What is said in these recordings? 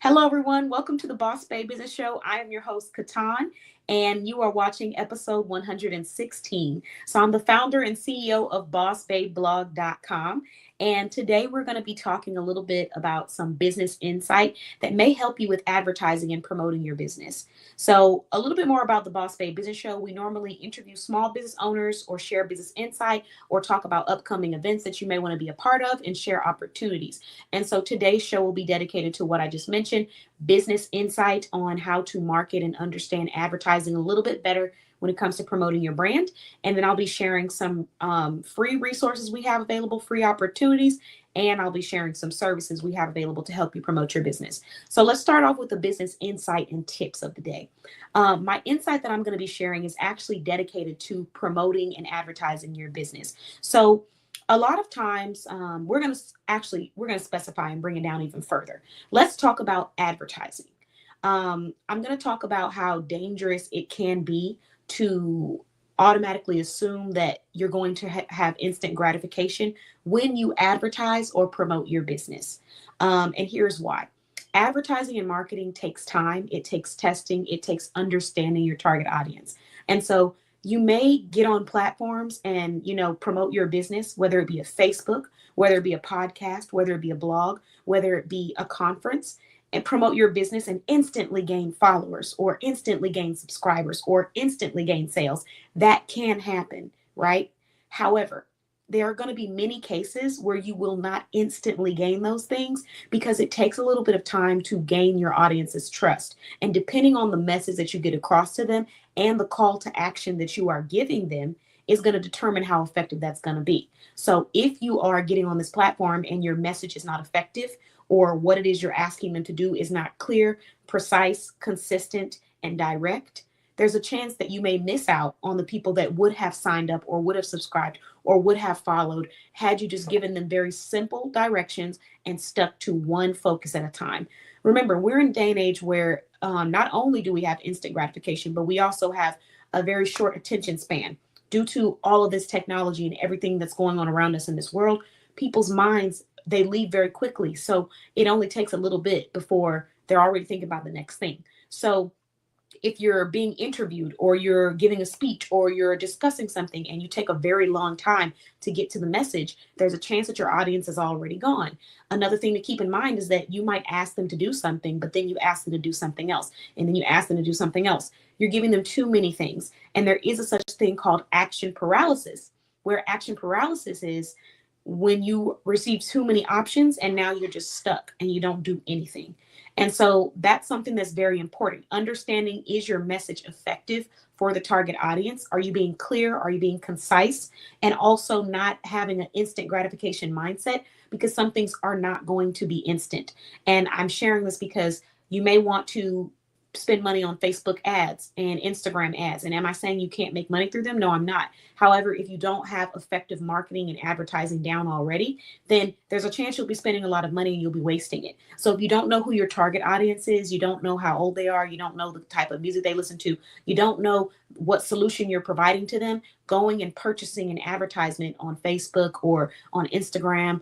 Hello, everyone. Welcome to the Boss Babe Business Show. I am your host, Katan, and you are watching episode 116. So, I'm the founder and CEO of BossBabeBlog.com. And today we're going to be talking a little bit about some business insight that may help you with advertising and promoting your business. So, a little bit more about the Boss Babe Business Show. We normally interview small business owners or share business insight or talk about upcoming events that you may want to be a part of and share opportunities. And so today's show will be dedicated to what I just mentioned, business insight on how to market and understand advertising a little bit better when it comes to promoting your brand. And then I'll be sharing some free resources we have available, free opportunities, and I'll be sharing some services we have available to help you promote your business. So let's start off with the business insight and tips of the day. My insight that I'm going to be sharing is actually dedicated to promoting and advertising your business. So a lot of times we're going to specify and bring it down even further. Let's talk about advertising. I'm going to talk about how dangerous it can be to automatically assume that you're going to have instant gratification when you advertise or promote your business. And here's why. Advertising and marketing takes time, it takes testing, it takes understanding your target audience. And so you may get on platforms and promote your business, whether it be a Facebook, whether it be a podcast, whether it be a blog, whether it be a conference, and promote your business and instantly gain followers or instantly gain subscribers or instantly gain sales. That can happen, right? However, there are going to be many cases where you will not instantly gain those things because it takes a little bit of time to gain your audience's trust. And depending on the message that you get across to them and the call to action that you are giving them is going to determine how effective that's going to be. So if you are getting on this platform and your message is not effective, or what it is you're asking them to do is not clear, precise, consistent, and direct, there's a chance that you may miss out on the people that would have signed up or would have subscribed or would have followed had you just given them very simple directions and stuck to one focus at a time. Remember, we're in a day and age where not only do we have instant gratification, but we also have a very short attention span. Due to all of this technology and everything that's going on around us in this world, people's minds, they leave very quickly. So it only takes a little bit before they're already thinking about the next thing. So if you're being interviewed or you're giving a speech or you're discussing something and you take a very long time to get to the message, there's a chance that your audience is already gone. Another thing to keep in mind is that you might ask them to do something, but then you ask them to do something else, and then you ask them to do something else. You're giving them too many things. And there is a such thing called action paralysis, where action paralysis is when you receive too many options and now you're just stuck and you don't do anything. And so that's something that's very important. Understanding, is your message effective for the target audience? Are you being clear? Are you being concise? And also not having an instant gratification mindset, because some things are not going to be instant. And I'm sharing this because you may want to spend money on Facebook ads and Instagram ads. And am I saying you can't make money through them? No, I'm not. However, if you don't have effective marketing and advertising down already, then there's a chance you'll be spending a lot of money and you'll be wasting it. So if you don't know who your target audience is, you don't know how old they are, you don't know the type of music they listen to, you don't know what solution you're providing to them, going and purchasing an advertisement on Facebook or on Instagram,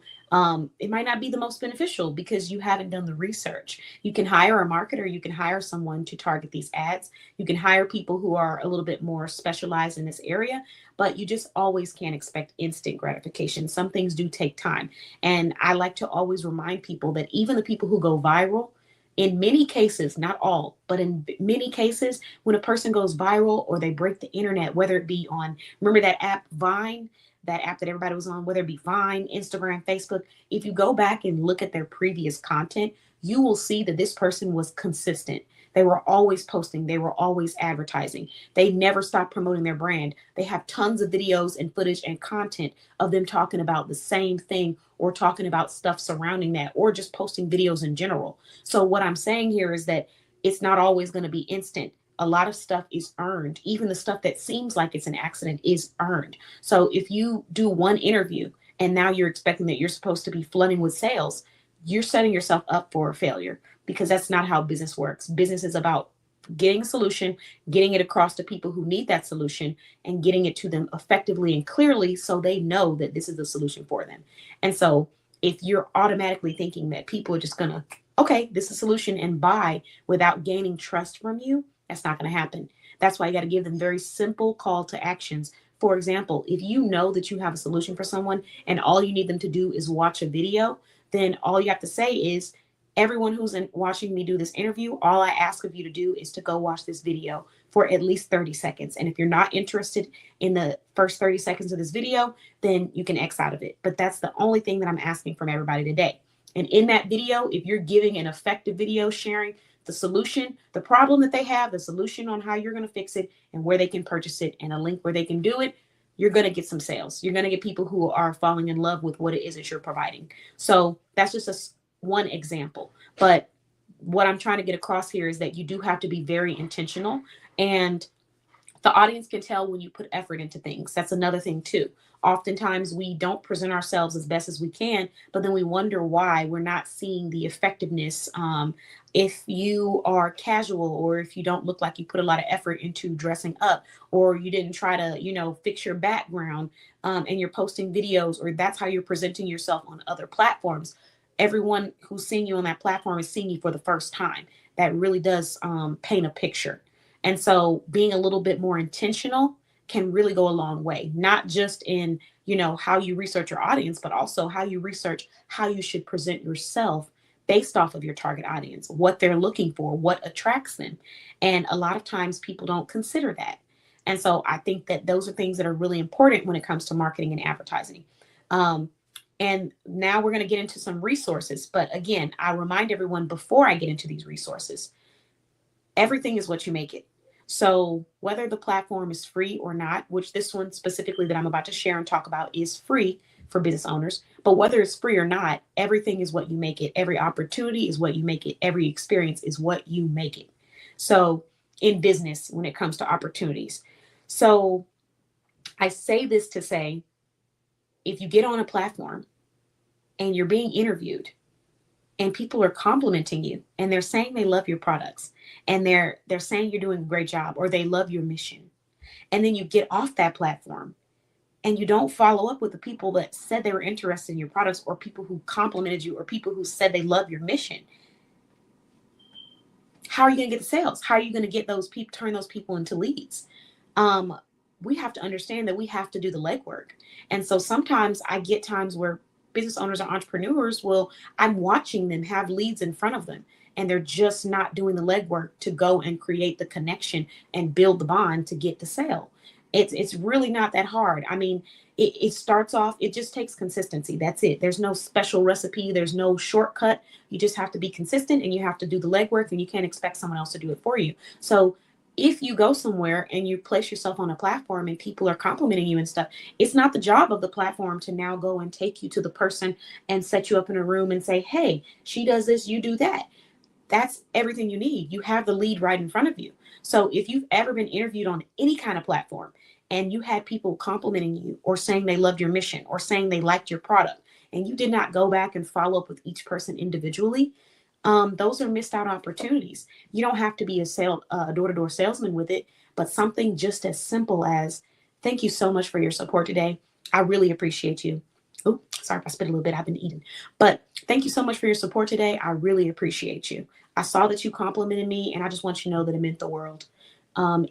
it might not be the most beneficial because you haven't done the research. You can hire a marketer, you can hire someone to target these ads. You can hire people who are a little bit more specialized in this area, but you just always can't expect instant gratification. Some things do take time. And I like to always remind people that even the people who go viral, in many cases, not all, but in many cases, when a person goes viral or they break the internet, whether it be on, remember that app Vine, that app that everybody was on, whether it be Vine, Instagram, Facebook, if you go back and look at their previous content, you will see that this person was consistent. They were always posting. They were always advertising. They never stopped promoting their brand. They have tons of videos and footage and content of them talking about the same thing or talking about stuff surrounding that or just posting videos in general. So what I'm saying here is that it's not always going to be instant. A lot of stuff is earned. Even the stuff that seems like it's an accident is earned. So if you do one interview and now you're expecting that you're supposed to be flooding with sales, you're setting yourself up for a failure, because that's not how business works. Business is about getting a solution, getting it across to people who need that solution, and getting it to them effectively and clearly so they know that this is the solution for them. And so if you're automatically thinking that people are just going to okay, this is a solution, and buy without gaining trust from you, that's not going to happen. That's why you got to give them very simple call to actions. For example, if you know that you have a solution for someone and all you need them to do is watch a video, then all you have to say is, everyone who's watching me do this interview, all I ask of you to do is to go watch this video for at least 30 seconds. And if you're not interested in the first 30 seconds of this video, then you can X out of it. But that's the only thing that I'm asking from everybody today. And in that video, if you're giving an effective video sharing the solution, the problem that they have, the solution on how you're going to fix it and where they can purchase it, and a link where they can do it, you're going to get some sales. You're going to get people who are falling in love with what it is that you're providing. So that's just one example. But what I'm trying to get across here is that you do have to be very intentional, and the audience can tell when you put effort into things. That's another thing too. Oftentimes we don't present ourselves as best as we can, but then we wonder why we're not seeing the effectiveness. If you are casual, or if you don't look like you put a lot of effort into dressing up, or you didn't try to, fix your background, and you're posting videos, or that's how you're presenting yourself on other platforms. Everyone who's seeing you on that platform is seeing you for the first time. That really does paint a picture. And so being a little bit more intentional can really go a long way, not just in, how you research your audience, but also how you research how you should present yourself based off of your target audience, what they're looking for, what attracts them. And a lot of times people don't consider that. And so I think that those are things that are really important when it comes to marketing and advertising. And now we're going to get into some resources. But again, I remind everyone before I get into these resources, everything is what you make it. So whether the platform is free or not, which this one specifically that I'm about to share and talk about is free for business owners, but whether it's free or not, everything is what you make it. Every opportunity is what you make it. Every experience is what you make it. So in business, when it comes to opportunities. So I say this to say, if you get on a platform and you're being interviewed, and people are complimenting you, and they're saying they love your products, and they're saying you're doing a great job, or they love your mission, and then you get off that platform and you don't follow up with the people that said they were interested in your products, or people who complimented you, or people who said they love your mission, how are you going to get the sales? How are you going to get those people, turn those people into leads? We have to understand that we have to do the legwork. And so sometimes I get times where business owners or entrepreneurs I'm watching them have leads in front of them, and they're just not doing the legwork to go and create the connection and build the bond to get the sale. It's really not that hard. I mean, it starts off, it just takes consistency. That's it. There's no special recipe. There's no shortcut. You just have to be consistent, and you have to do the legwork, and you can't expect someone else to do it for you. So if you go somewhere and you place yourself on a platform and people are complimenting you and stuff, it's not the job of the platform to now go and take you to the person and set you up in a room and say, hey, she does this, you do that. That's everything you need. You have the lead right in front of you. So if you've ever been interviewed on any kind of platform and you had people complimenting you, or saying they loved your mission, or saying they liked your product, and you did not go back and follow up with each person individually, those are missed out opportunities. You don't have to be a door-to-door salesman with it, but something just as simple as, thank you so much for your support today. I really appreciate you. Oh, sorry if I spit a little bit. I've been eating. But thank you so much for your support today. I really appreciate you. I saw that you complimented me, and I just want you to know that it meant the world.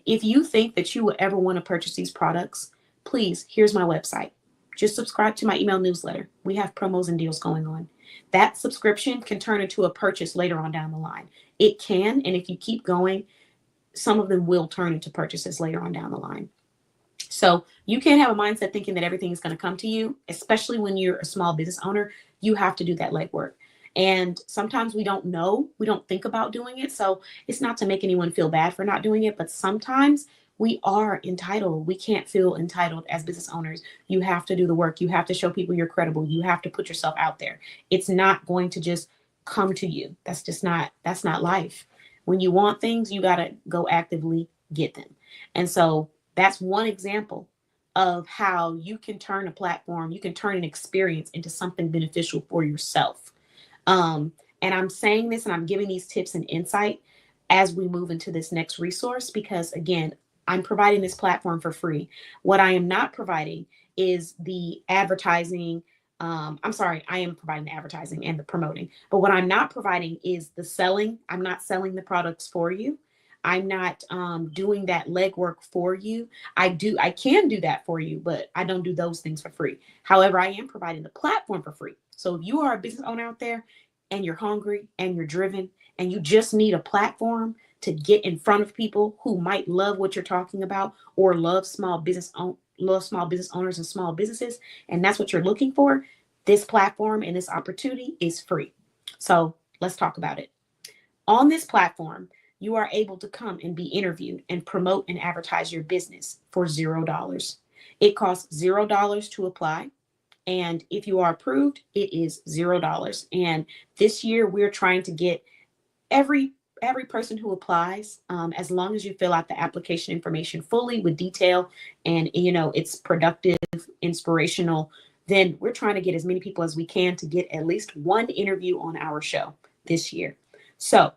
If you think that you would ever want to purchase these products, please, here's my website. Just subscribe to my email newsletter. We have promos and deals going on. That subscription can turn into a purchase later on down the line. It can, and if you keep going, some of them will turn into purchases later on down the line. So you can't have a mindset thinking that everything is going to come to you, especially when you're a small business owner. You have to do that legwork. And sometimes we don't know, we don't think about doing it. So it's not to make anyone feel bad for not doing it, but sometimes we are entitled. We can't feel entitled as business owners. You have to do the work. You have to show people you're credible. You have to put yourself out there. It's not going to just come to you. That's not life. When you want things, you got to go actively get them. And so that's one example of how you can turn a platform, you can turn an experience into something beneficial for yourself. And I'm saying this and I'm giving these tips and insight as we move into this next resource, because again, I'm providing this platform for free. What I am not providing is the advertising, I'm sorry, I am providing the advertising and the promoting. But what I'm not providing is the selling. I'm not selling the products for you. I'm not doing that legwork for you. I can do that for you, but I don't do those things for free. However, I am providing the platform for free. So if you are a business owner out there and you're hungry and you're driven and you just need a platform to get in front of people who might love what you're talking about or love small business owners and small businesses, and that's what you're looking for, this platform and this opportunity is free. So let's talk about it. On this platform, you are able to come and be interviewed and promote and advertise your business for $0. It costs $0 to apply. And if you are approved, it is $0. And this year, we're trying to get every person who applies, as long as you fill out the application information fully with detail and it's productive, inspirational, then we're trying to get as many people as we can to get at least one interview on our show this year. So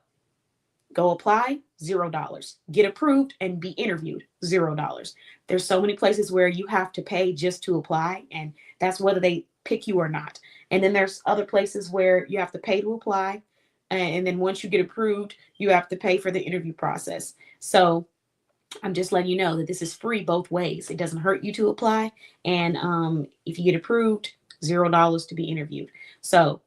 go apply, $0. Get approved and be interviewed, $0. There's so many places where you have to pay just to apply, and that's whether they pick you or not. And then there's other places where you have to pay to apply. And then once you get approved, you have to pay for the interview process. So I'm just letting you know that this is free both ways. It doesn't hurt you to apply. And if you get approved, $0 to be interviewed. So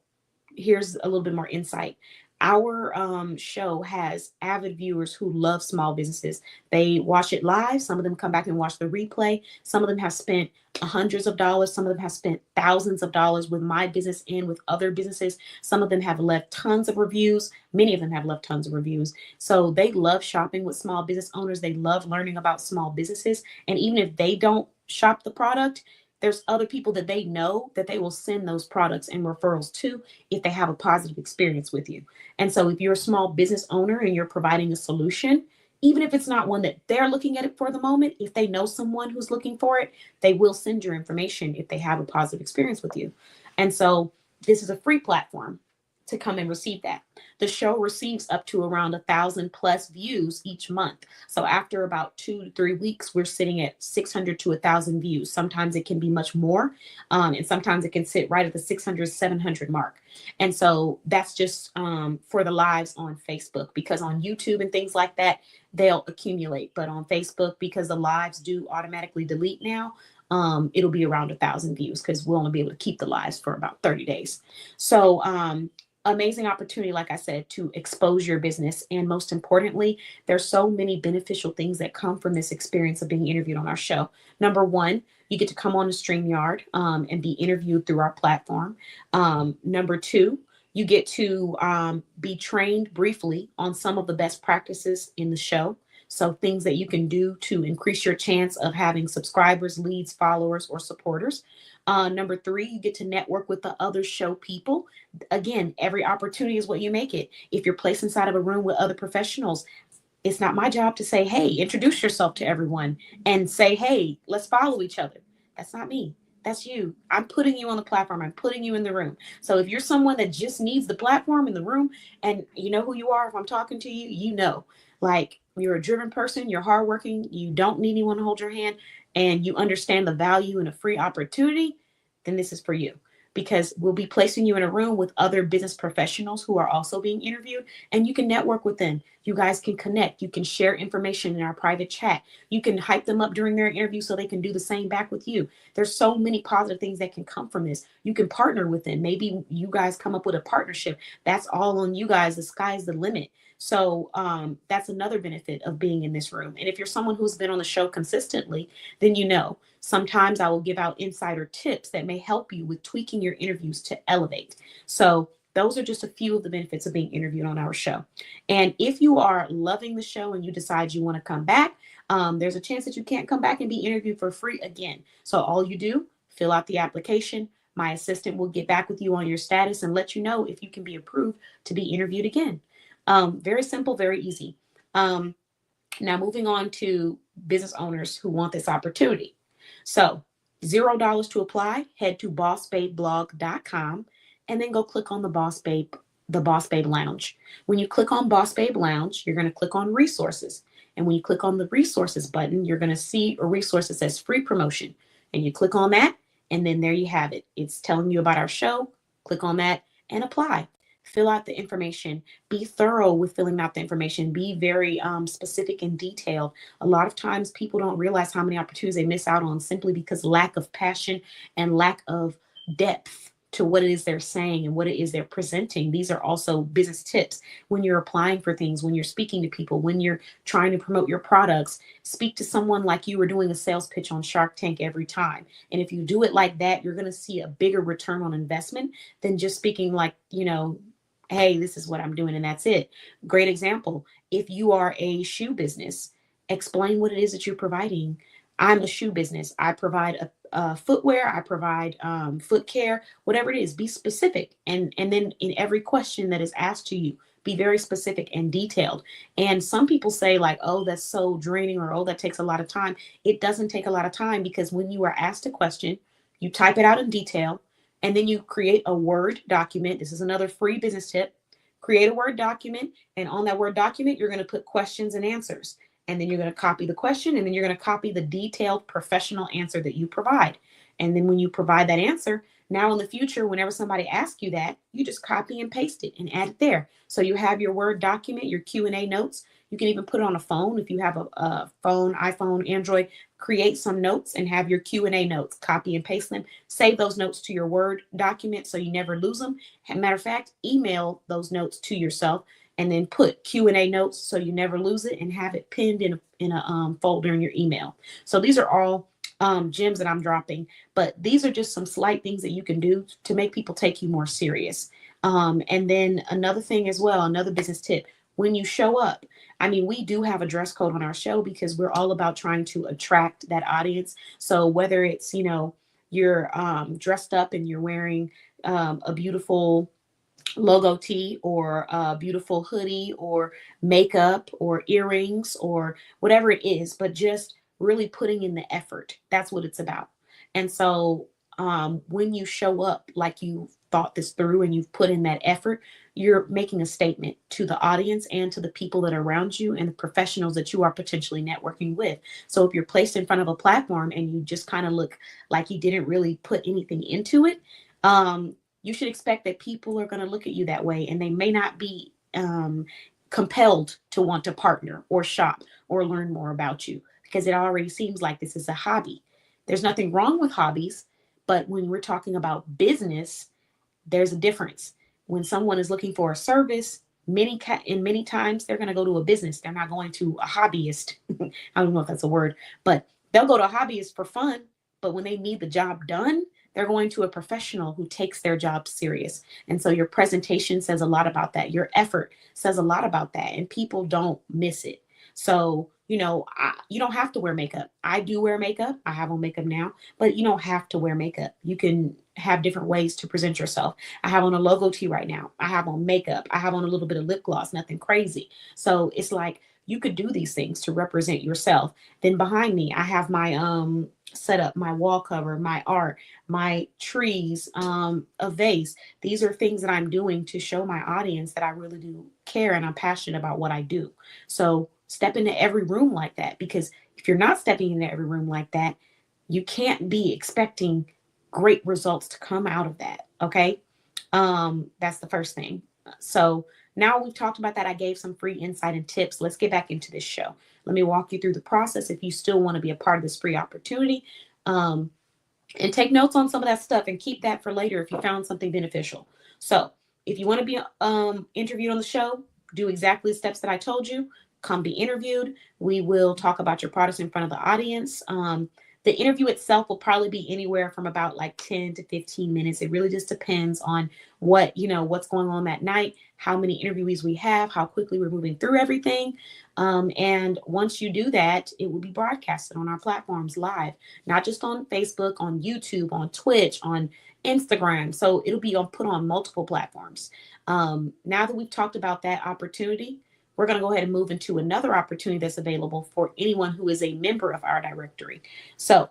here's a little bit more insight. Our show has avid viewers who love small businesses. They watch it live. Some of them come back and watch the replay. Some of them have spent hundreds of dollars. Some of them have spent thousands of dollars with my business and with other businesses. Some of them have left tons of reviews. Many of them have left tons of reviews. So they love shopping with small business owners. They love learning about small businesses. And even if they don't shop the product, there's other people that they know that they will send those products and referrals to if they have a positive experience with you. And so if you're a small business owner and you're providing a solution, even if it's not one that they're looking at it for the moment, if they know someone who's looking for it, they will send your information if they have a positive experience with you. And so this is a free platform to come and receive that. The show receives up to around 1,000+ views each month. So after about 2 to 3 weeks, we're sitting at 600 to 1,000 views. Sometimes it can be much more, and sometimes it can sit right at the 600, 700 mark. And so that's just for the lives on Facebook, because on YouTube and things like that, they'll accumulate. But on Facebook, because the lives do automatically delete now, it'll be around 1,000 views because we'll only be able to keep the lives for about 30 days. So amazing opportunity, like I said, to expose your business. And most importantly, there's so many beneficial things that come from this experience of being interviewed on our show. Number one, you get to come on the StreamYard and be interviewed through our platform. Number two, you get to be trained briefly on some of the best practices in the show. So things that you can do to increase your chance of having subscribers, leads, followers, or supporters. Number three, you get to network with the other show people. Again, every opportunity is what you make it. If you're placed inside of a room with other professionals, it's not my job to say, hey, introduce yourself to everyone and say, hey, let's follow each other. That's not me. That's you. I'm putting you on the platform. I'm putting you in the room. So if you're someone that just needs the platform in the room and you know who you are, if I'm talking to you, you know, like you're a driven person, you're hardworking, you don't need anyone to hold your hand, and you understand the value in a free opportunity, then this is for you. Because we'll be placing you in a room with other business professionals who are also being interviewed, and you can network with them. You guys can connect. You can share information in our private chat. You can hype them up during their interview so they can do the same back with you. There's so many positive things that can come from this. You can partner with them. Maybe you guys come up with a partnership. That's all on you guys. The sky's the limit. So that's another benefit of being in this room. And if you're someone who's been on the show consistently, then you know sometimes I will give out insider tips that may help you with tweaking your interviews to elevate. So those are just a few of the benefits of being interviewed on our show. And if you are loving the show and you decide you want to come back, there's a chance that you can't come back and be interviewed for free again. So all you do, fill out the application. My assistant will get back with you on your status and let you know if you can be approved to be interviewed again. Very simple, very easy. Now moving on to business owners who want this opportunity. So $0 to apply, head to bossbabeblog.com and then go click on the Boss Babe Lounge. When you click on Boss Babe Lounge, you're going to click on resources. And when you click on the resources button, you're going to see a resource that says free promotion. And you click on that And then there you have it. It's telling you about our show. Click on that and apply. Fill out the information. Be thorough with filling out the information. Be very specific and detailed. A lot of times people don't realize how many opportunities they miss out on simply because lack of passion and lack of depth to what it is they're saying and what it is they're presenting. These are also business tips when you're applying for things, when you're speaking to people, when you're trying to promote your products. Speak to someone like you were doing a sales pitch on Shark Tank every time. And if you do it like that, you're going to see a bigger return on investment than just speaking like, hey, this is what I'm doing and that's it. Great example. If you are a shoe business, explain what it is that you're providing. I'm a shoe business. I provide footwear. I provide foot care, whatever it is. Be specific, and then in every question that is asked to you, be very specific and detailed. And some people say like, "Oh, that's so draining," or "Oh, that takes a lot of time." It doesn't take a lot of time because when you are asked a question, you type it out in detail, and then you create a Word document. This is another free business tip. Create a Word document, and on that Word document, you're going to put questions and answers. And then you're going to copy the question, and then you're going to copy the detailed professional answer that you provide. And then when you provide that answer, now in the future, whenever somebody asks you that, you just copy and paste it and add it there. So you have your Word document, your Q&A notes. You can even put it on a phone. If you have a phone, iPhone, Android, create some notes and have your Q&A notes, copy and paste them. Save those notes to your Word document so you never lose them. Matter of fact, email those notes to yourself and then put Q&A notes so you never lose it and have it pinned in a folder in your email. So these are all gems that I'm dropping, but these are just some slight things that you can do to make people take you more serious. And then another thing as well, another business tip, when you show up, I mean, we do have a dress code on our show because we're all about trying to attract that audience. So whether it's, you're dressed up and you're wearing a beautiful logo tee or a beautiful hoodie or makeup or earrings or whatever it is, but just really putting in the effort. That's what it's about. And so when you show up like you thought this through and you've put in that effort, you're making a statement to the audience and to the people that are around you and the professionals that you are potentially networking with. So if you're placed in front of a platform and you just kind of look like you didn't really put anything into it, you should expect that people are going to look at you that way, and they may not be compelled to want to partner or shop or learn more about you because it already seems like this is a hobby. There's nothing wrong with hobbies, but when we're talking about business, there's a difference. When someone is looking for a service, many times they're going to go to a business. They're not going to a hobbyist. I don't know if that's a word, but they'll go to a hobbyist for fun. But when they need the job done, they're going to a professional who takes their job serious. And so your presentation says a lot about that. Your effort says a lot about that. And people don't miss it. So, you don't have to wear makeup. I do wear makeup. I have on makeup now, but you don't have to wear makeup. You can have different ways to present yourself. I have on a logo tee right now. I have on makeup. I have on a little bit of lip gloss, nothing crazy. So it's like you could do these things to represent yourself. Then behind me, I have my set up, my wall cover, my art, my trees, a vase. These are things that I'm doing to show my audience that I really do care and I'm passionate about what I do. So step into every room like that, because if you're not stepping into every room like that, you can't be expecting great results to come out of that. Okay. That's the first thing. So now we've talked about that. I gave some free insight and tips. Let's get back into this show. Let me walk you through the process if you still want to be a part of this free opportunity. And take notes on some of that stuff and keep that for later if you found something beneficial. So if you want to be interviewed on the show, do exactly the steps that I told you. Come be interviewed. We will talk about your products in front of the audience. The interview itself will probably be anywhere from about like 10 to 15 minutes. It really just depends on what's going on that night, how many interviewees we have, how quickly we're moving through everything. And once you do that, it will be broadcasted on our platforms live, not just on Facebook, on YouTube, on Twitch, on Instagram. So it'll be put on multiple platforms. Now that we've talked about that opportunity, we're going to go ahead and move into another opportunity that's available for anyone who is a member of our directory. So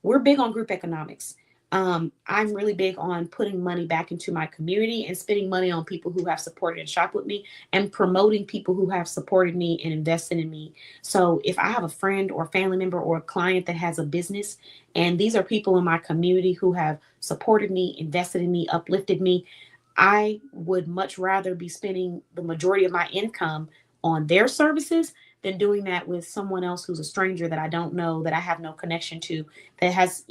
we're big on group economics. I'm really big on putting money back into my community and spending money on people who have supported and shopped with me and promoting people who have supported me and invested in me. So if I have a friend or family member or a client that has a business, and these are people in my community who have supported me, invested in me, uplifted me, I would much rather be spending the majority of my income on their services than doing that with someone else who's a stranger that I don't know, that I have no connection to, that has,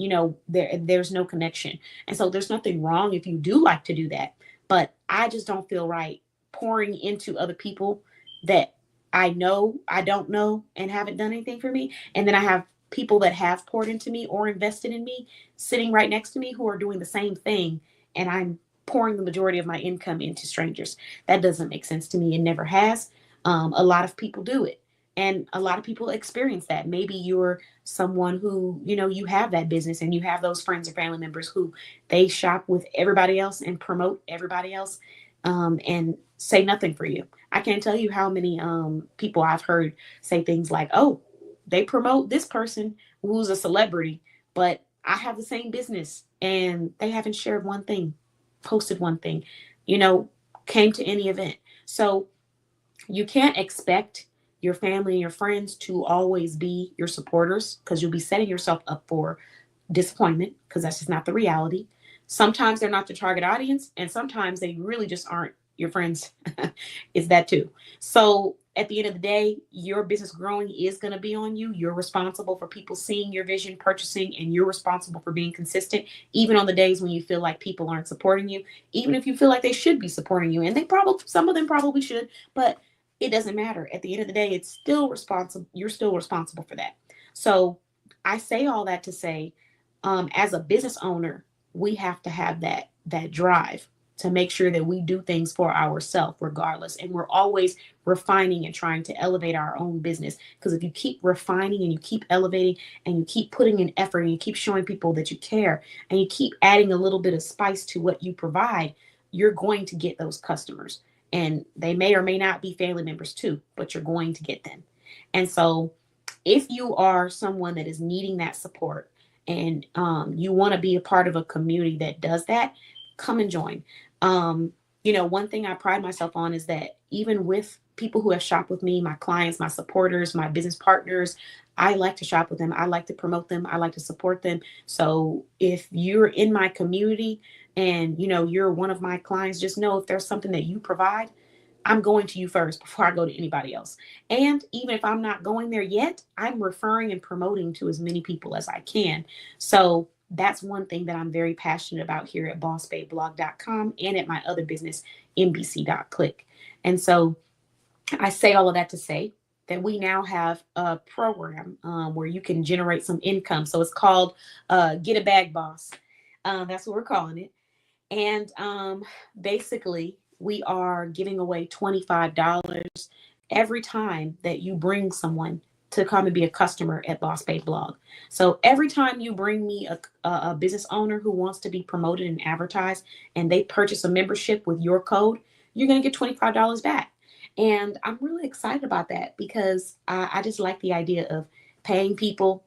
there's no connection. And so there's nothing wrong if you do like to do that. But I just don't feel right pouring into other people that I don't know, and haven't done anything for me. And then I have people that have poured into me or invested in me sitting right next to me who are doing the same thing. And I'm pouring the majority of my income into strangers. That doesn't make sense to me. It never has. A lot of people do it. And a lot of people experience that. Maybe you're someone who, you have that business and you have those friends or family members who they shop with everybody else and promote everybody else, and say nothing for you. I can't tell you how many people I've heard say things like, oh, they promote this person who's a celebrity, but I have the same business and they haven't shared one thing, posted one thing, you know, came to any event. So you can't expect your family and your friends to always be your supporters, because you'll be setting yourself up for disappointment, because that's just not the reality. Sometimes they're not the target audience, and sometimes they really just aren't your friends. Is that too? So at the end of the day, your business growing is going to be on you. You're responsible for people seeing your vision, purchasing, and you're responsible for being consistent, even on the days when you feel like people aren't supporting you, even if you feel like they should be supporting you. And some of them probably should, but it doesn't matter. At the end of the day, it's still responsible. You're still responsible for that. So I say all that to say, as a business owner, we have to have that drive to make sure that we do things for ourselves regardless, and we're always refining and trying to elevate our own business. Because if you keep refining and you keep elevating and you keep putting in effort and you keep showing people that you care and you keep adding a little bit of spice to what you provide, you're going to get those customers. And they may or may not be family members too, but you're going to get them. And so if you are someone that is needing that support, and you want to be a part of a community that does that, come and join. One thing I pride myself on is that even with people who have shopped with me, my clients, my supporters, my business partners, I like to shop with them. I like to promote them. I like to support them. So if you're in my community and you're one of my clients, just know if there's something that you provide, I'm going to you first before I go to anybody else. And even if I'm not going there yet, I'm referring and promoting to as many people as I can. So that's one thing that I'm very passionate about here at bossbabeblog.com and at my other business, NBC.click. And so I say all of that to say that we now have a program where you can generate some income. So it's called Get a Bag Boss. That's what we're calling it. And basically, we are giving away $25 every time that you bring someone to come and be a customer at Boss Babe Blog. So every time you bring me a business owner who wants to be promoted and advertised, and they purchase a membership with your code, you're going to get $25 back. And I'm really excited about that because I just like the idea of paying people,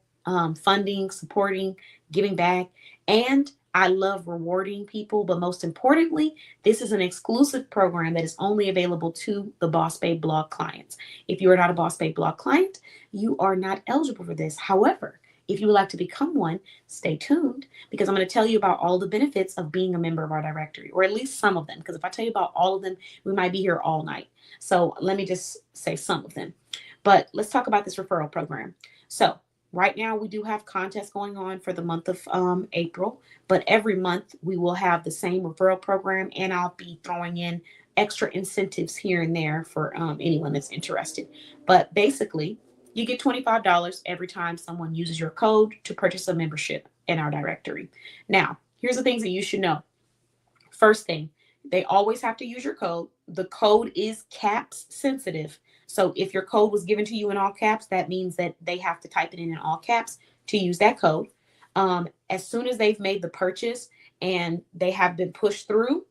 funding, supporting, giving back. And I love rewarding people, but most importantly, this is an exclusive program that is only available to the Boss Babe Blog clients. If you are not a Boss Babe Blog client, you are not eligible for this. However, if you would like to become one, stay tuned, because I'm going to tell you about all the benefits of being a member of our directory, or at least some of them, because if I tell you about all of them, we might be here all night. So let me just say some of them. But let's talk about this referral program. So right now, we do have contests going on for the month of April, but every month we will have the same referral program, and I'll be throwing in extra incentives here and there for anyone that's interested. But basically, you get $25 every time someone uses your code to purchase a membership in our directory. Now, here's the things that you should know. First thing, they always have to use your code. The code is caps sensitive. So if your code was given to you in all caps, that means that they have to type it in all caps to use that code. As soon as they've made the purchase and they have been pushed through,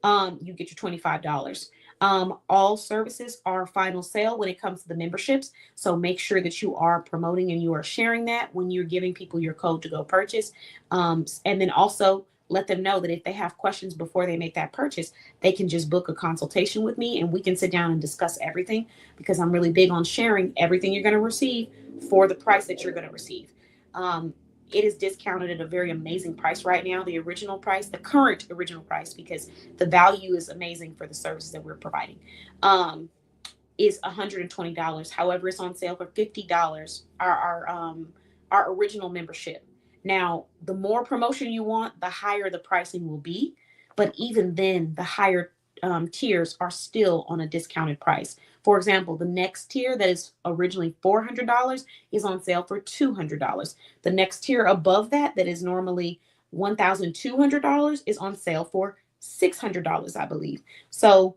you get your $25. All services are final sale when it comes to the memberships. So make sure that you are promoting and you are sharing that when you're giving people your code to go purchase. And then also let them know that if they have questions before they make that purchase, they can just book a consultation with me and we can sit down and discuss everything, because I'm really big on sharing everything you're going to receive for the price that you're going to receive. Um, it is discounted at a very amazing price right now. The original price, the current original price, because the value is amazing for the services that we're providing, is $120. However, it's on sale for $50. Our original membership. Now, the more promotion you want, the higher the pricing will be. But even then, the higher tiers are still on a discounted price. For example, the next tier that is originally $400 is on sale for $200. The next tier above that, that is normally $1,200, is on sale for $600, I believe. So,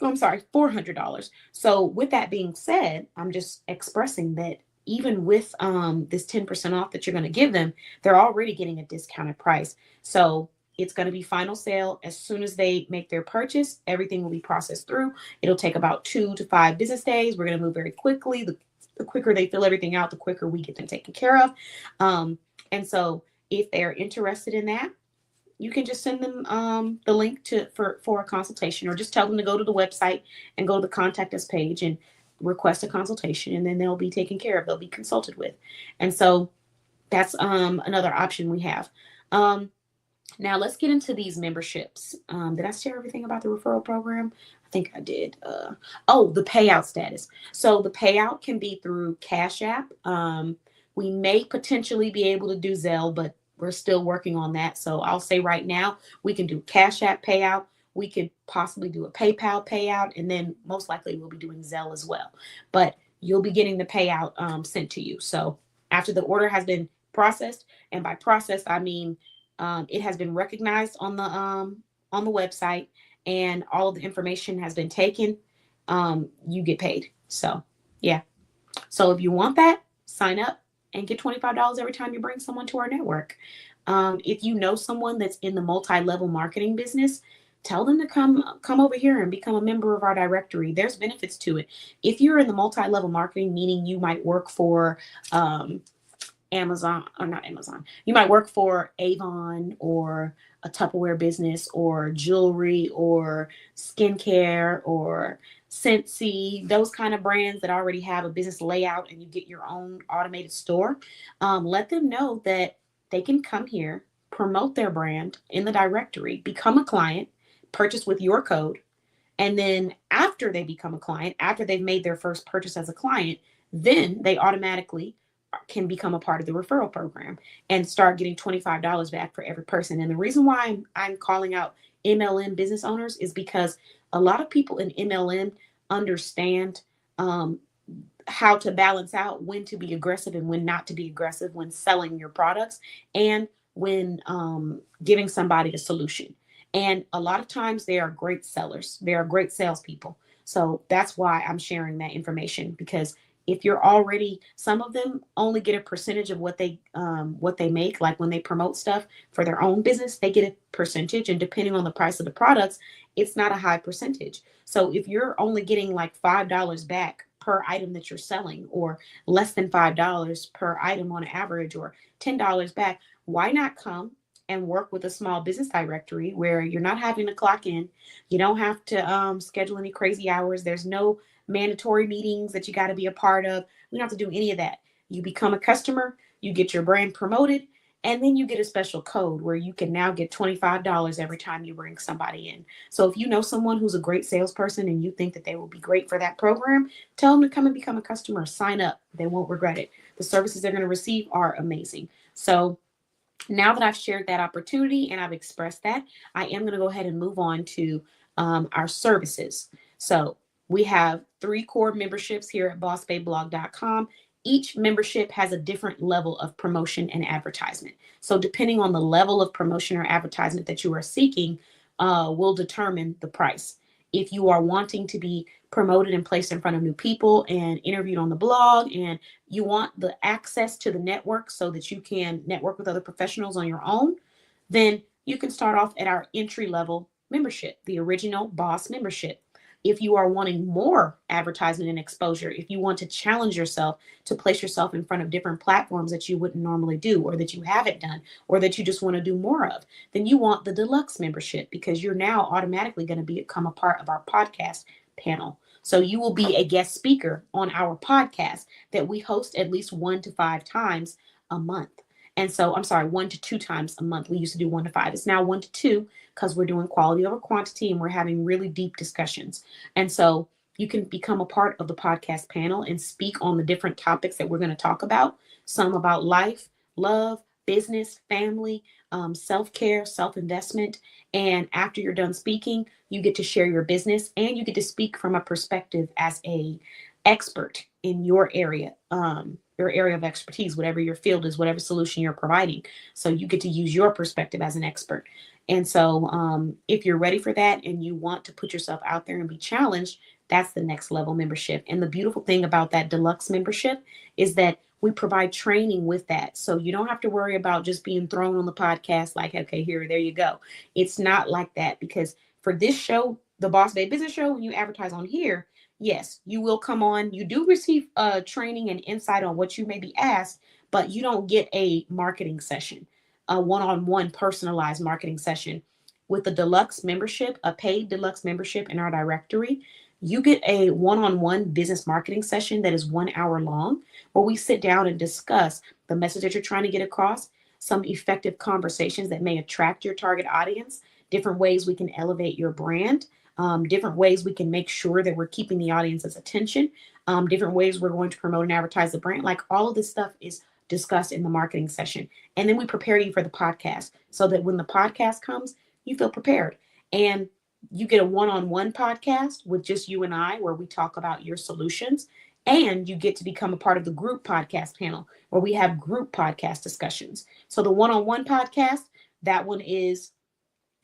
oh, I'm sorry, $400. So, with that being said, I'm just expressing that even with this 10% off that you're going to give them, they're already getting a discounted price. So, it's going to be final sale as soon as they make their purchase. Everything will be processed through. It'll take about 2 to 5 business days. We're going to move very quickly. The quicker they fill everything out, the quicker we get them taken care of. And so, if they're interested in that, you can just send them the link for a consultation, or just tell them to go to the website and go to the contact us page and request a consultation, and then they'll be taken care of. They'll be consulted with. And so that's another option we have. Now let's get into these memberships. Did I share everything about the referral program? I think I did. The payout status. So the payout can be through Cash App. We may potentially be able to do Zelle, but we're still working on that. So I'll say right now, we can do Cash App payout. We could possibly do a PayPal payout, and then most likely we'll be doing Zelle as well. But you'll be getting the payout sent to you. So after the order has been processed, and by processed I mean it has been recognized on the website, and all of the information has been taken, you get paid. So yeah. So if you want that, sign up and get $25 every time you bring someone to our network. If you know someone that's in the multi-level marketing business, tell them to come over here and become a member of our directory. There's benefits to it. If you're in the multi-level marketing, meaning you might work for Amazon, or not Amazon, you might work for Avon or a Tupperware business or jewelry or skincare or Scentsy, those kind of brands that already have a business layout and you get your own automated store. Let them know that they can come here, promote their brand in the directory, become a client, purchase with your code. And then after they become a client, after they've made their first purchase as a client, then they automatically can become a part of the referral program and start getting $25 back for every person. And the reason why I'm calling out MLM business owners is because a lot of people in MLM understand how to balance out when to be aggressive and when not to be aggressive when selling your products, and when giving somebody a solution. And a lot of times they are great sellers. They are great salespeople. So that's why I'm sharing that information, because if you're already, some of them only get a percentage of what they make. Like when they promote stuff for their own business, they get a percentage, and depending on the price of the products, it's not a high percentage. So if you're only getting like $5 back per item that you're selling, or less than $5 per item on average, or $10 back, why not come and work with a small business directory where you're not having to clock in, you don't have to schedule any crazy hours, there's no mandatory meetings that you got to be a part of. We don't have to do any of that. You become a customer, you get your brand promoted, and then you get a special code where you can now get $25 every time you bring somebody in. So if you know someone who's a great salesperson and you think that they will be great for that program, tell them to come and become a customer. Sign up. They won't regret it. The services they're going to receive are amazing. So now that I've shared that opportunity and I've expressed that, I am going to go ahead and move on to our services. So we have 3 core memberships here at bossbabeblog.com. Each membership has a different level of promotion and advertisement. So depending on the level of promotion or advertisement that you are seeking, will determine the price. If you are wanting to be promoted and placed in front of new people and interviewed on the blog, and you want the access to the network so that you can network with other professionals on your own, then you can start off at our entry level membership, the original Boss membership. If you are wanting more advertisement and exposure, if you want to challenge yourself to place yourself in front of different platforms that you wouldn't normally do, or that you haven't done, or that you just want to do more of, then you want the deluxe membership, because you're now automatically going to become a part of our podcast panel. So you will be a guest speaker on our podcast that we host at least 1 to 5 times a month. And so, I'm sorry, 1 to 2 times a month. We used to do 1 to 5. It's now 1 to 2, because we're doing quality over quantity and we're having really deep discussions. And so you can become a part of the podcast panel and speak on the different topics that we're going to talk about. Some about life, love, business, family, self-care, self-investment. And after you're done speaking, you get to share your business, and you get to speak from a perspective as a expert in your area of expertise, whatever your field is, whatever solution you're providing. So you get to use your perspective as an expert. And so if you're ready for that and you want to put yourself out there and be challenged, that's the next level membership. And the beautiful thing about that deluxe membership is that we provide training with that. So you don't have to worry about just being thrown on the podcast like, okay, there you go. It's not like that, because for this show, the Boss Babe Business Show, when you advertise on here, yes, you will come on. You do receive training and insight on what you may be asked, but you don't get a marketing session, a one-on-one personalized marketing session. With the deluxe membership, a paid deluxe membership in our directory, you get a one-on-one business marketing session that is 1 hour long, where we sit down and discuss the message that you're trying to get across, some effective conversations that may attract your target audience, different ways we can elevate your brand, different ways we can make sure that we're keeping the audience's attention, different ways we're going to promote and advertise the brand. Like, all of this stuff is discussed in the marketing session. And then we prepare you for the podcast, so that when the podcast comes, you feel prepared. And you get a one-on-one podcast with just you and I, where we talk about your solutions. And you get to become a part of the group podcast panel, where we have group podcast discussions. So the one-on-one podcast, that one is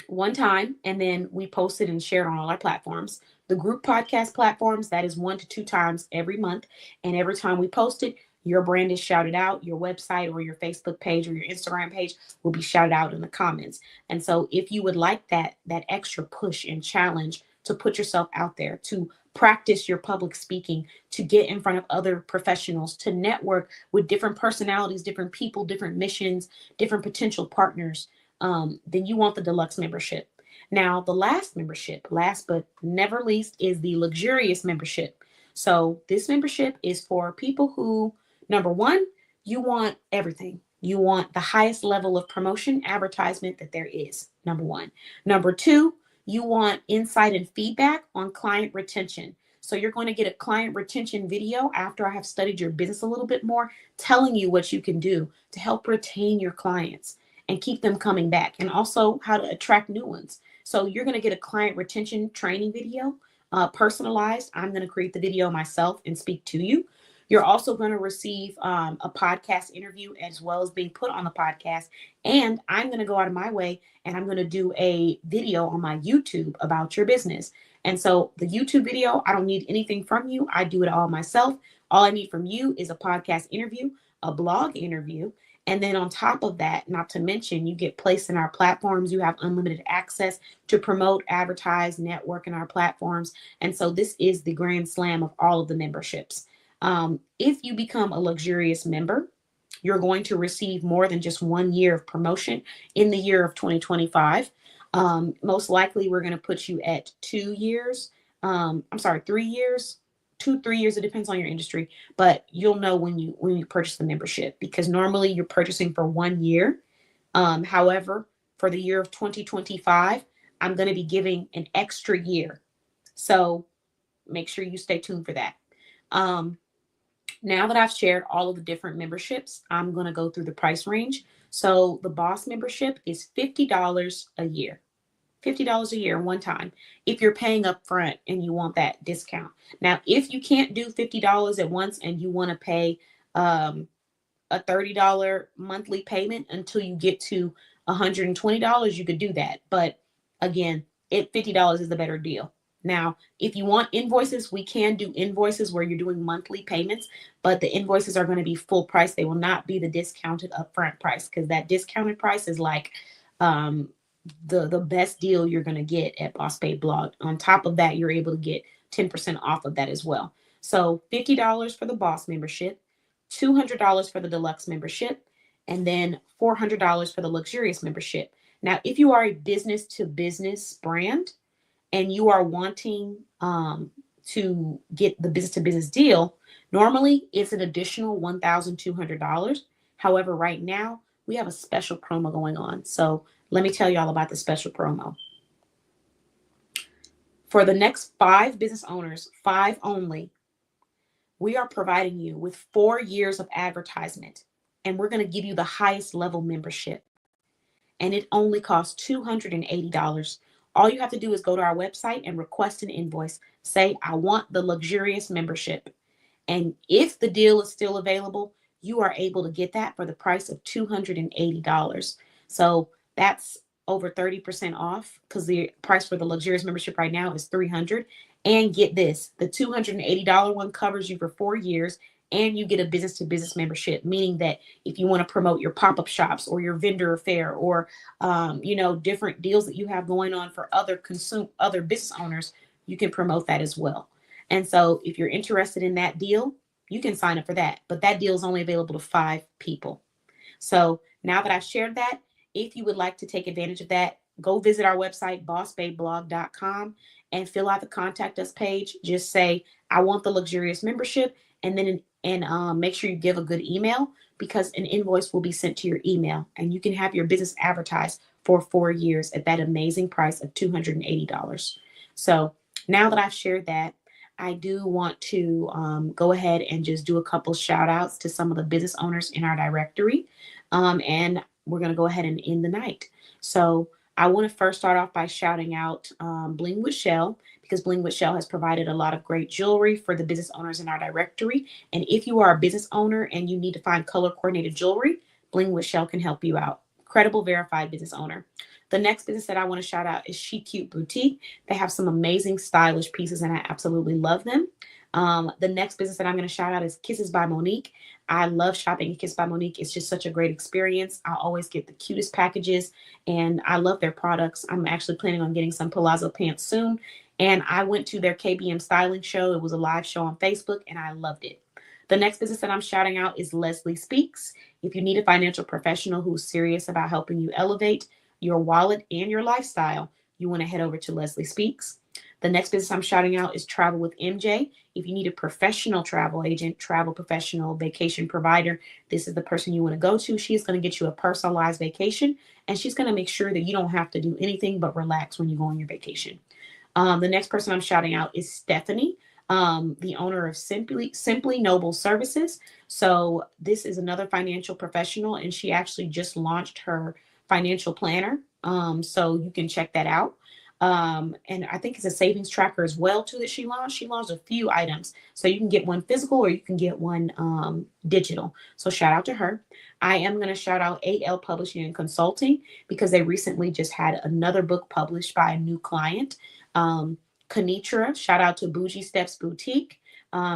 one time, and then we post it and share it on all our platforms. The group podcast platforms, that is 1 to 2 times every month. And every time we post it, your brand is shouted out. Your website or your Facebook page or your Instagram page will be shouted out in the comments. And so if you would like that extra push and challenge to put yourself out there, to practice your public speaking, to get in front of other professionals, to network with different personalities, different people, different missions, different potential partners, then you want the deluxe membership. Now, the last membership, last but never least, is the luxurious membership. So this membership is for people who, number one, you want everything. You want the highest level of promotion, advertisement that there is, number one. Number two, you want insight and feedback on client retention. So you're going to get a client retention video after I have studied your business a little bit more, telling you what you can do to help retain your clients and keep them coming back, and also how to attract new ones. So you're going to get a client retention training video, personalized. I'm going to create the video myself and speak to you. You're also going to receive a podcast interview, as well as being put on the podcast. And I'm going to go out of my way and I'm going to do a video on my YouTube about your business. And so the YouTube video, I don't need anything from you. I do it all myself. All I need from you is a podcast interview, a blog interview. And then on top of that, not to mention, you get placed in our platforms. You have unlimited access to promote, advertise, network in our platforms. And so this is the grand slam of all of the memberships. If you become a luxurious member, you're going to receive more than just 1 year of promotion in the year of 2025. Most likely, we're going to put you at 2 years. 3 years. 2-3 years, it depends on your industry, but you'll know when you purchase the membership, because normally you're purchasing for 1 year. However, for the year of 2025, I'm going to be giving an extra year, so make sure you stay tuned for that. Now that I've shared all of the different memberships, I'm going to go through the price range. So the Boss membership is $50 a year. $50 a year one time, if you're paying up front and you want that discount. Now, if you can't do $50 at once and you want to pay a $30 monthly payment until you get to $120, you could do that. But again, $50 is the better deal. Now, if you want invoices, we can do invoices where you're doing monthly payments, but the invoices are going to be full price. They will not be the discounted upfront price, because that discounted price is like the best deal you're going to get at Boss Babe Blog. On top of that, you're able to get 10% off of that as well. So $50 for the Boss membership, $200 for the Deluxe membership, and then $400 for the Luxurious membership. Now, if you are a business to business brand and you are wanting to get the business to business deal, normally it's an additional $1,200. However, right now we have a special promo going on. So let me tell you all about the special promo. For the next 5 business owners, 5 only, we are providing you with 4 years of advertisement, and we're going to give you the highest level membership. And it only costs $280. All you have to do is go to our website and request an invoice. Say, I want the Luxurious membership. And if the deal is still available, you are able to get that for the price of $280. So that's over 30% off, because the price for the Luxurious membership right now is $300. And get this, the $280 one covers you for 4 years, and you get a business to business membership, meaning that if you want to promote your pop-up shops or your vendor affair, or different deals that you have going on for other business owners, you can promote that as well. And so if you're interested in that deal, you can sign up for that. But that deal is only available to 5 people. So now that I've shared that, if you would like to take advantage of that, go visit our website, bossbabeblog.com, and fill out the contact us page. Just say, I want the Luxurious membership, and then make sure you give a good email, because an invoice will be sent to your email, and you can have your business advertised for 4 years at that amazing price of $280. So now that I've shared that, I do want to go ahead and just do a couple shout outs to some of the business owners in our directory. And we're going to go ahead and end the night. So I want to first start off by shouting out Bling with Shell, because Bling with Shell has provided a lot of great jewelry for the business owners in our directory. And if you are a business owner and you need to find color coordinated jewelry, Bling with Shell can help you out. Credible, verified business owner. The next business that I want to shout out is She Cute Boutique. They have some amazing stylish pieces, and I absolutely love them. The next business that I'm going to shout out is Kisses by Monique. I love shopping at Kisses by Monique. It's just such a great experience. I always get the cutest packages, and I love their products. I'm actually planning on getting some palazzo pants soon. And I went to their KBM styling show. It was a live show on Facebook, and I loved it. The next business that I'm shouting out is Leslie Speaks. If you need a financial professional who's serious about helping you elevate your wallet and your lifestyle, you want to head over to Leslie Speaks. The next business I'm shouting out is Travel with MJ. If you need a professional travel agent, travel professional, vacation provider, this is the person you want to go to. She's going to get you a personalized vacation, and she's going to make sure that you don't have to do anything but relax when you go on your vacation. The next person I'm shouting out is Stephanie, the owner of Simply Noble Services. So this is another financial professional, and she actually just launched her financial planner. So you can check that out. And I think it's a savings tracker as well too that she launched. She launched a few items. So you can get one physical or you can get one digital. So shout out to her. I am going to shout out AL Publishing and Consulting, because they recently just had another book published by a new client. Kanitra, shout out to Bougie Steps Boutique.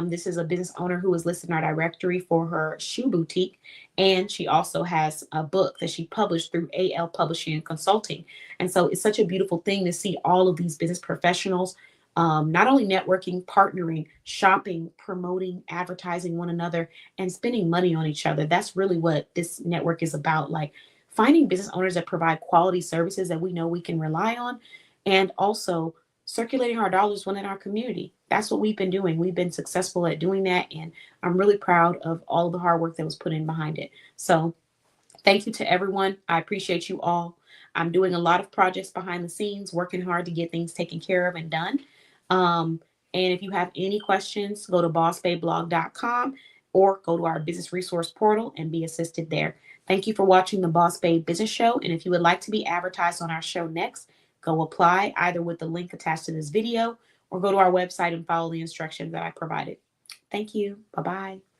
This is a business owner who is listed in our directory for her shoe boutique. And she also has a book that she published through AL Publishing and Consulting. And so it's such a beautiful thing to see all of these business professionals, not only networking, partnering, shopping, promoting, advertising one another, and spending money on each other. That's really what this network is about. Like finding business owners that provide quality services that we know we can rely on, and also circulating our dollars within our community. That's what we've been doing. We've been successful at doing that, and I'm really proud of all of the hard work that was put in behind it. So thank you to everyone. I appreciate you all. I'm doing a lot of projects behind the scenes, working hard to get things taken care of and done. And if you have any questions, go to bossbabeblog.com or go to our business resource portal and be assisted there. Thank you for watching the Boss Babe Business Show. And if you would like to be advertised on our show next, go apply either with the link attached to this video or go to our website and follow the instructions that I provided. Thank you. Bye-bye.